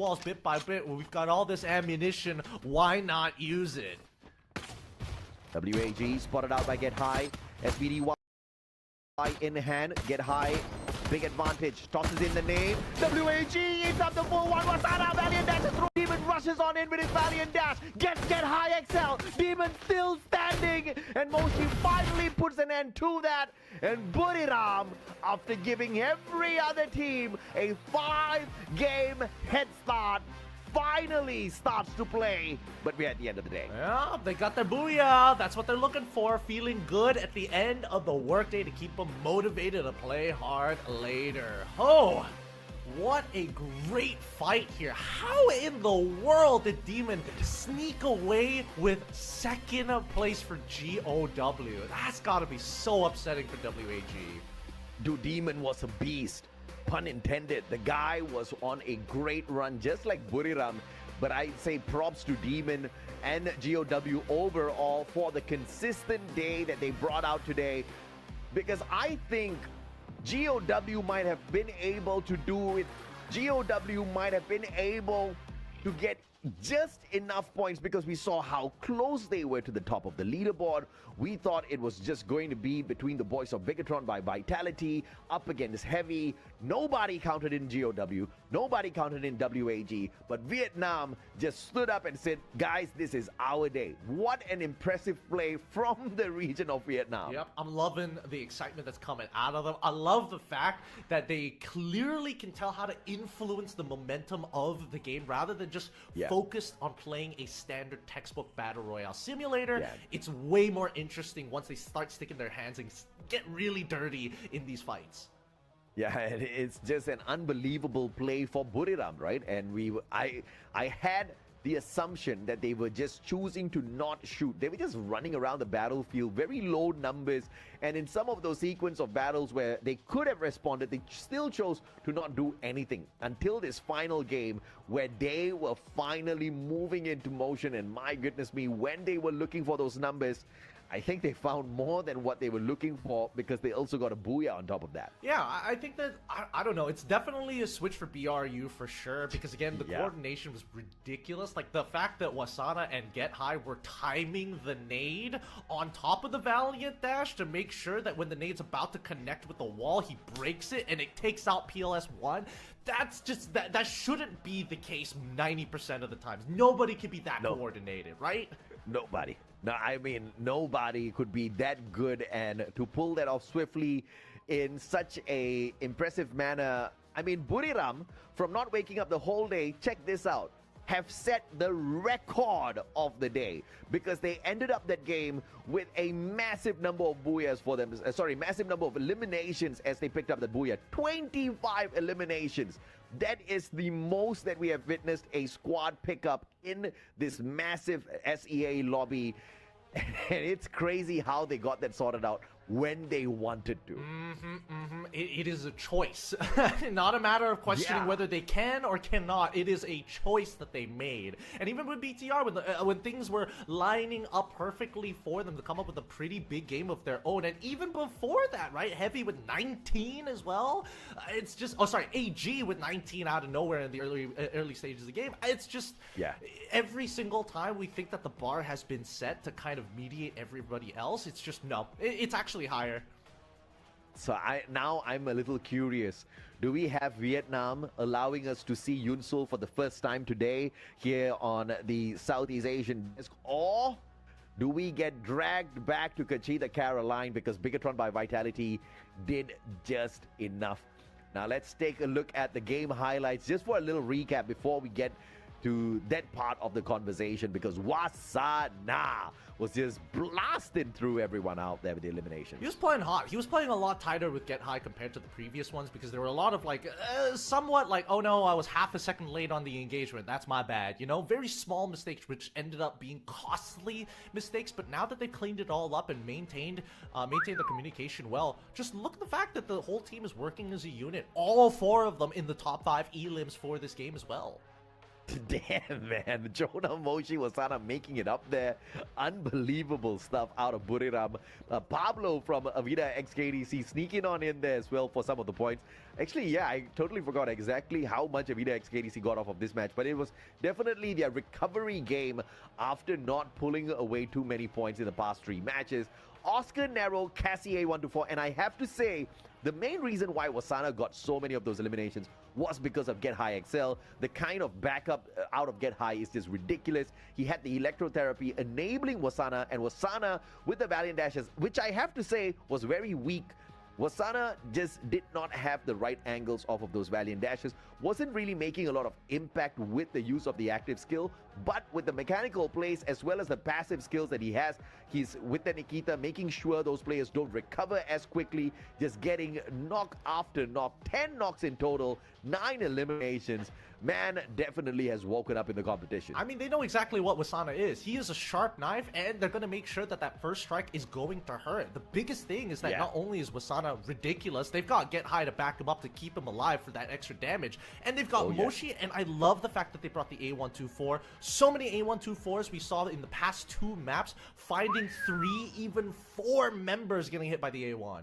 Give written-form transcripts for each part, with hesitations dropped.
walls bit by bit. We've got all this ammunition. Why not use it? WAG spotted out by Get High. SBDY in hand. Get High. Big advantage. Tosses in the name. WAG is up the full one. Wasana Valiant dashes through. Demon rushes on in with his Valiant dash. Gets Get High XL. Demon still standing. And Moshi finally puts an end to that. And Buriram, after giving every other team a 5-game head start, finally starts to play, but we're at the end of the day. Yeah, they got their booyah. That's what they're looking for. Feeling good at the end of the workday to keep them motivated to play hard later. Oh, what a great fight here. How in the world did Demon sneak away with second place for GOW? That's gotta be so upsetting for WAG. Dude, Demon was a beast. Pun intended. The guy was on a great run, just like Buriram. But I'd say props to Demon and GOW overall for the consistent day that they brought out today. Because I think GOW might have been able to do it. GOW might have been able to get just enough points because we saw how close they were to the top of the leaderboard. We thought it was just going to be between the boys of Bigatron by Vitality up against Heavy. Nobody counted in GOW, nobody counted in WAG, but Vietnam just stood up and said, guys, this is our day. What an impressive play from the region of Vietnam. Yep, I'm loving the excitement that's coming out of them. I love the fact that they clearly can tell how to influence the momentum of the game rather than just focused on playing a standard textbook battle royale simulator. It's way more interesting once they start sticking their hands and get really dirty in these fights. Yeah, it's just an unbelievable play for Buriram, right? And I had the assumption that they were just choosing to not shoot. They were just running around the battlefield, very low numbers. And in some of those sequence of battles where they could have responded, they still chose to not do anything until this final game where they were finally moving into motion. And my goodness me, when they were looking for those numbers, I think they found more than what they were looking for because they also got a booyah on top of that. Yeah, I think that, I don't know, it's definitely a switch for BRU for sure because, again, the coordination was ridiculous. Like, the fact that Wasana and Get High were timing the nade on top of the Valiant dash to make sure that when the nade's about to connect with the wall, he breaks it and it takes out PLS-1. That's just, that shouldn't be the case 90% of the times. Nobody can be that coordinated, right? Nobody. No, I mean, nobody could be that good, and to pull that off swiftly in such a impressive manner. I mean, Buriram, from not waking up the whole day, check this out, have set the record of the day because they ended up that game with a massive number of booyahs for them. Massive number of eliminations as they picked up the booyah. 25 eliminations. That is the most that we have witnessed a squad pick up in this massive SEA lobby. And it's crazy how they got that sorted out when they wanted to. It is a choice. Not a matter of questioning whether they can or cannot. It is a choice that they made. And even with BTR, when things were lining up perfectly for them to come up with a pretty big game of their own, and even before that, right? Heavy with 19 as well. It's just, AG with 19 out of nowhere in the early stages of the game. It's just, every single time we think that the bar has been set to kind of mediate everybody else, it's just, no. It's actually higher. So now I'm a little curious. Do we have Vietnam allowing us to see Yunsul for the first time today here on the Southeast Asian desk? Or do we get dragged back to Kachita, Caroline, because Bigatron by Vitality did just enough? Now let's take a look at the game highlights just for a little recap before we get to that part of the conversation, because Wasana was just blasting through everyone out there with the elimination. He was playing hot. He was playing a lot tighter with Get High compared to the previous ones because there were a lot of somewhat like, oh no, I was half a second late on the engagement. That's my bad. You know, very small mistakes which ended up being costly mistakes. But now that they cleaned it all up and maintained the communication well, just look at the fact that the whole team is working as a unit. All 4 of them in the top 5 elims for this game as well. Damn, man. Jonah, Moshi, Wasana making it up there. Unbelievable stuff out of Buriram. Pablo from Avida XKDC sneaking on in there as well for some of the points. Actually, yeah, I totally forgot exactly how much Avida XKDC got off of this match, but it was definitely their recovery game after not pulling away too many points in the past 3 matches. Oscar Nero, Cassie A124, and I have to say, the main reason why Wasana got so many of those eliminations was because of Get High XL. The kind of backup out of Get High is just ridiculous. He had the electrotherapy enabling Wasana, and Wasana with the Valiant Dashes, which I have to say was very weak. Wasana just did not have the right angles off of those Valiant Dashes, wasn't really making a lot of impact with the use of the active skill, but with the mechanical plays as well as the passive skills that he has, he's with the Nikita making sure those players don't recover as quickly, just getting knock after knock, 10 knocks in total, 9 eliminations. Man definitely has woken up in the competition. I mean, they know exactly what Wasana is. He is a sharp knife, and they're going to make sure that that first strike is going to hurt. The biggest thing is that not only is Wasana ridiculous, they've got Get High to back him up to keep him alive for that extra damage. And they've got Moshi, and I love the fact that they brought the A124. So many A124s we saw in the past 2 maps, finding 3, even 4 members getting hit by the A1.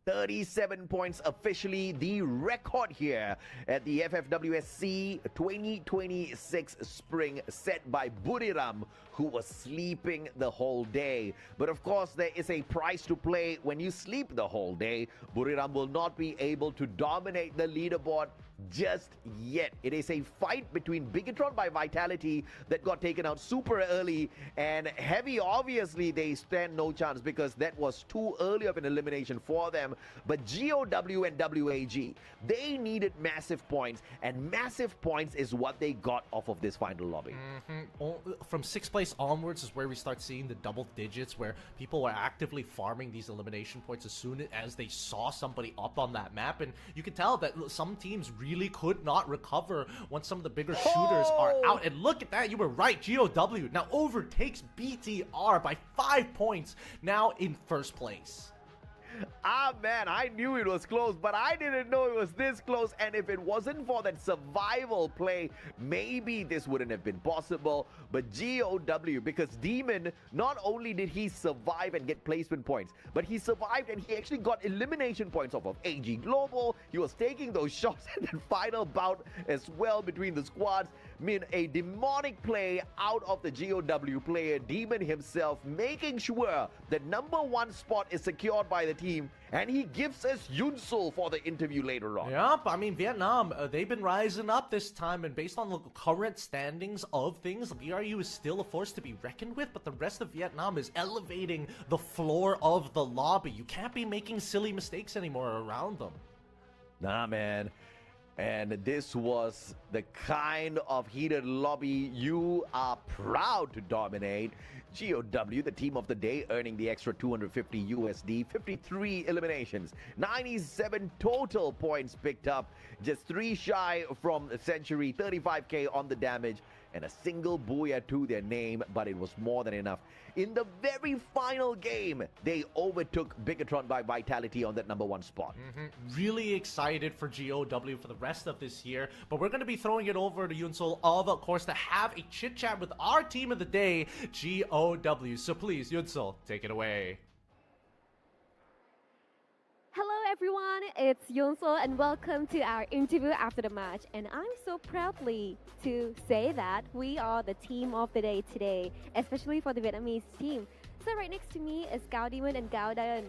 37 points officially the record here at the FFWSC 2026 Spring, set by Buriram, who was sleeping the whole day. But of course, there is a price to play when you sleep the whole day. Buriram will not be able to dominate the leaderboard just yet. It is a fight between Bigatron by Vitality that got taken out super early, and Heavy, obviously they stand no chance because that was too early of an elimination for them. But GOW and WAG, they needed massive points, and massive points is what they got off of this final lobby. From 6th place onwards is where we start seeing the double digits, where people were actively farming these elimination points as soon as they saw somebody up on that map. And you can tell that some teams really could not recover once some of the bigger shooters are out. And look at that, you were right, GOW now overtakes BTR by 5 points, now in 1st place. Ah, man, I knew it was close, but I didn't know it was this close. And if it wasn't for that survival play, maybe this wouldn't have been possible. But GOW, because Demon, not only did he survive and get placement points, but he survived and he actually got elimination points off of AG Global. He was taking those shots in that final bout as well between the squads. I mean, a demonic play out of the GOW player, Demon himself, making sure the #1 spot is secured by the team, and he gives us Yunsul for the interview later on. Yep, I mean, Vietnam, they've been rising up this time, and based on the current standings of things, BRU is still a force to be reckoned with, but the rest of Vietnam is elevating the floor of the lobby. You can't be making silly mistakes anymore around them. Nah, man. And this was the kind of heated lobby you are proud to dominate. GOW, the team of the day, earning the extra 250 USD, 53 eliminations, 97 total points picked up, just 3 shy from Century, 35k on the damage, and a single booyah to their name, but it was more than enough. In the very final game, they overtook Bigatron by Vitality on that #1 spot. Really excited for GOW for the rest of this year, but we're going to be throwing it over to Yunsul, of course, to have a chit-chat with our team of the day, GOW. So please, Yunsul, take it away. Hello everyone, it's Yunsul and welcome to our interview after the match. And I'm so proudly to say that we are the team of the day today, especially for the Vietnamese team. So right next to me is Cao Demon and Cao Dayan.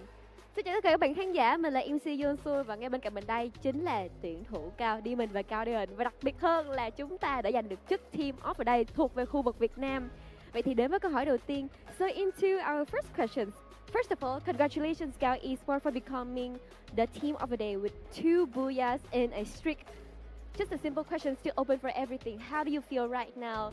Xin chào tất cả các bạn khán giả, mình là MC Yunsul và ngay bên cạnh mình đây chính là tuyển thủ Cao Demon và Cao Dayan. Và đặc biệt hơn là chúng ta đã giành được chức Team of the Day thuộc về khu vực Việt Nam. Vậy thì đến với câu hỏi đầu tiên. So into our first questions. First of all, congratulations Gao Esports for becoming the team of the day with 2 booyahs in a streak. Just a simple question still open for everything. How do you feel right now?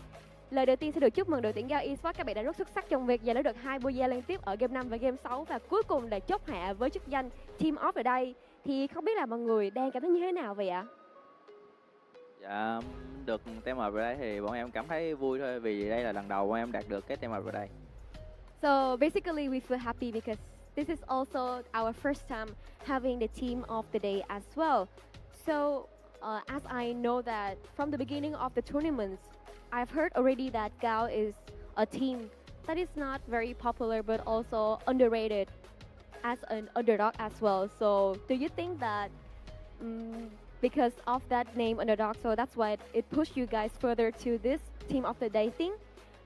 Lời đầu tiên sẽ được chúc mừng đội tuyển Gao Esports, các bạn đã rất xuất sắc trong việc giành lấy được 2 booyah liên tiếp ở game 5 và game 6 và cuối cùng là chốt hạ với chức danh Team of the Day. Thì không biết là mọi người đang cảm thấy như thế nào vậy ạ? Dạ, được team up ở đây thì bọn em cảm thấy vui thôi, vì đây là lần đầu bọn em đạt được cái team up ở đây. So basically we feel happy because this is also our first time having the team of the day as well. So as I know that from the beginning of the tournaments, I've heard already that Gao is a team that is not very popular but also underrated as an underdog as well. So do you think that because of that name underdog, so that's why it pushed you guys further to this team of the day thing?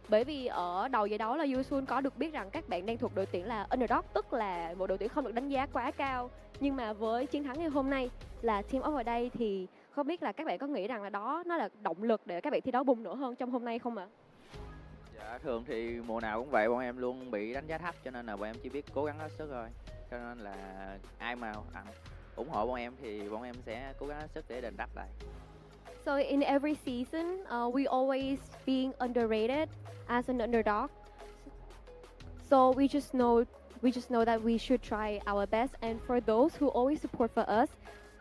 Bởi vì ở đầu giải đấu là Yusun có được biết rằng các bạn đang thuộc đội tuyển là underdog, tức là một đội tuyển không được đánh giá quá cao. Nhưng mà với chiến thắng ngày hôm nay là team of the day thì không biết là các bạn có nghĩ rằng là đó nó là động lực để các bạn thi đấu bùng nổ hơn trong hôm nay không ạ? Dạ thường thì mùa nào cũng vậy, bọn em luôn bị đánh giá thấp cho nên là bọn em chỉ biết cố gắng hết sức thôi. Cho nên là ai mà ủng hộ bọn em thì bọn em sẽ cố gắng hết sức để đền đáp lại. So in every season, we always being underrated as an underdog. So we just know that we should try our best. And for those who always support for us,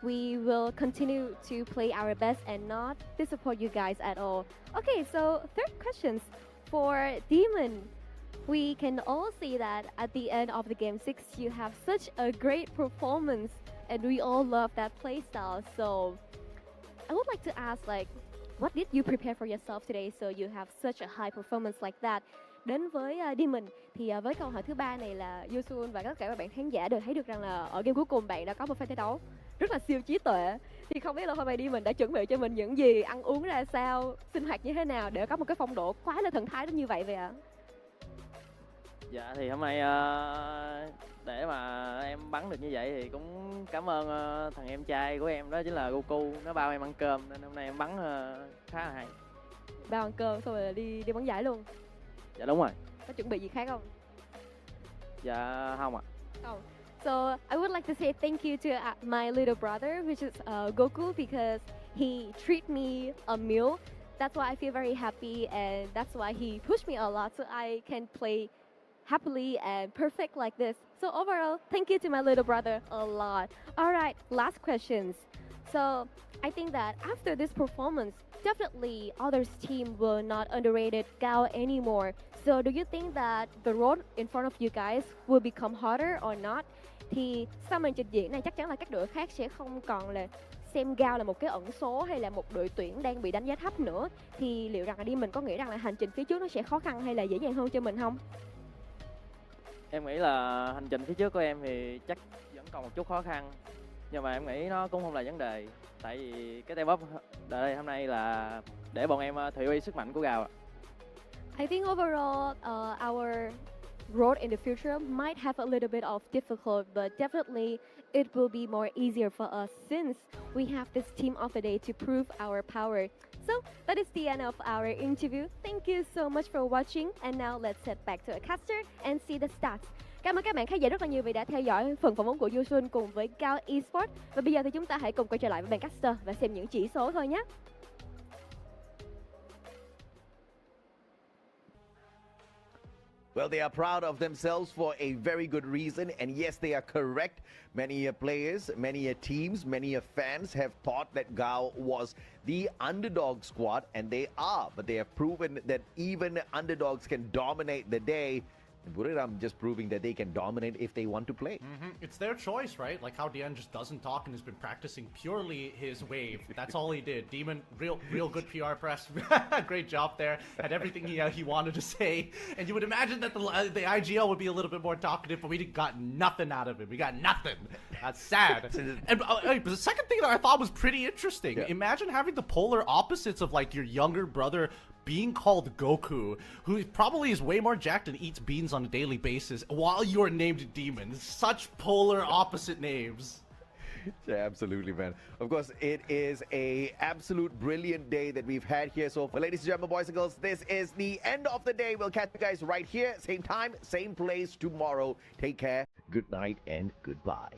we will continue to play our best and not disappoint you guys at all. Okay, so third questions for Demon. We can all see that at the end of the game 6, you have such a great performance, and we all love that playstyle. So I would like to ask, like, what did you prepare for yourself today so you have such a high performance like that? Đến với Demon thì với câu hỏi thứ ba này là Yusun và tất cả các bạn khán giả đều thấy được rằng là ở game cuối cùng bạn đã có một pha thi đấu rất là siêu trí tuệ. Thì không biết là hôm nay Demon đã chuẩn bị cho mình những gì, ăn uống ra sao, sinh hoạt như thế nào để có một cái phong độ quá là thần thái đến như vậy vậy ạ? Dạ thì hôm nay để mà em bắn được như vậy thì cũng cảm ơn thằng em trai của em, đó chính là Goku, nó bao em ăn cơm nên hôm nay em bắn khá là hay. Bao ăn cơm xong rồi đi bắn giải luôn. Dạ đúng rồi. Có chuẩn bị gì khác không? Dạ không ạ. Không. So I would like to say thank you to my little brother, which is Goku, because he treat me a meal. That's why I feel very happy, and that's why he pushed me a lot so I can play happily and perfect like this. So overall, thank you to my little brother a lot. All right, last questions. So I think that after this performance, definitely others team will not underrated Gao anymore. So do you think that the road in front of you guys will become harder or not? Thì sau màn trình diễn này chắc chắn là các đội khác sẽ không còn là xem Gao là một cái ẩn số hay là một đội tuyển đang bị đánh giá thấp nữa. Thì liệu rằng là mình có nghĩ rằng là hành trình phía trước nó sẽ khó khăn hay là dễ dàng hơn cho mình không? Em nghĩ là hành trình phía trước của em thì chắc vẫn còn một chút khó khăn, nhưng mà em nghĩ nó cũng không là vấn đề, tại vì cái team up đây hôm nay là để bọn em thị uy sức mạnh của Gao ạ. I think overall, our road in the future might have a little bit of difficult, but definitely it will be more easier for us since we have this team of the day to prove our power. So that is the end of our interview. Thank you so much for watching, and now let's head back to a caster and see the stats. Cảm ơn các bạn khán giả rất là nhiều vì đã theo dõi phần phỏng vấn của Yusun cùng với Gao Esports. Và bây giờ thì chúng ta hãy cùng quay trở lại với bàn caster và xem những chỉ số thôi nhé. Well, they are proud of themselves for a very good reason. And yes, they are correct. Many players, many teams, many fans have thought that Gao was the underdog squad, and they are. But they have proven that even underdogs can dominate the day. Buriram just proving that they can dominate if they want to play. It's their choice, right? Like how Dian just doesn't talk and has been practicing purely his wave. That's all he did. Demon, real good PR press. Great job there. Had everything he wanted to say. And you would imagine that the IGL would be a little bit more talkative, but we got nothing out of it. We got nothing. That's sad. And the second thing that I thought was pretty interesting. Yeah. Imagine having the polar opposites of like your younger brother being called Goku, who probably is way more jacked and eats beans on a daily basis, while you're named Demon. Such polar opposite names. Yeah, absolutely, man. Of course, it is a absolute brilliant day that we've had here. So, ladies and gentlemen, boys and girls, this is the end of the day. We'll catch you guys right here, same time, same place tomorrow. Take care, good night, and goodbye.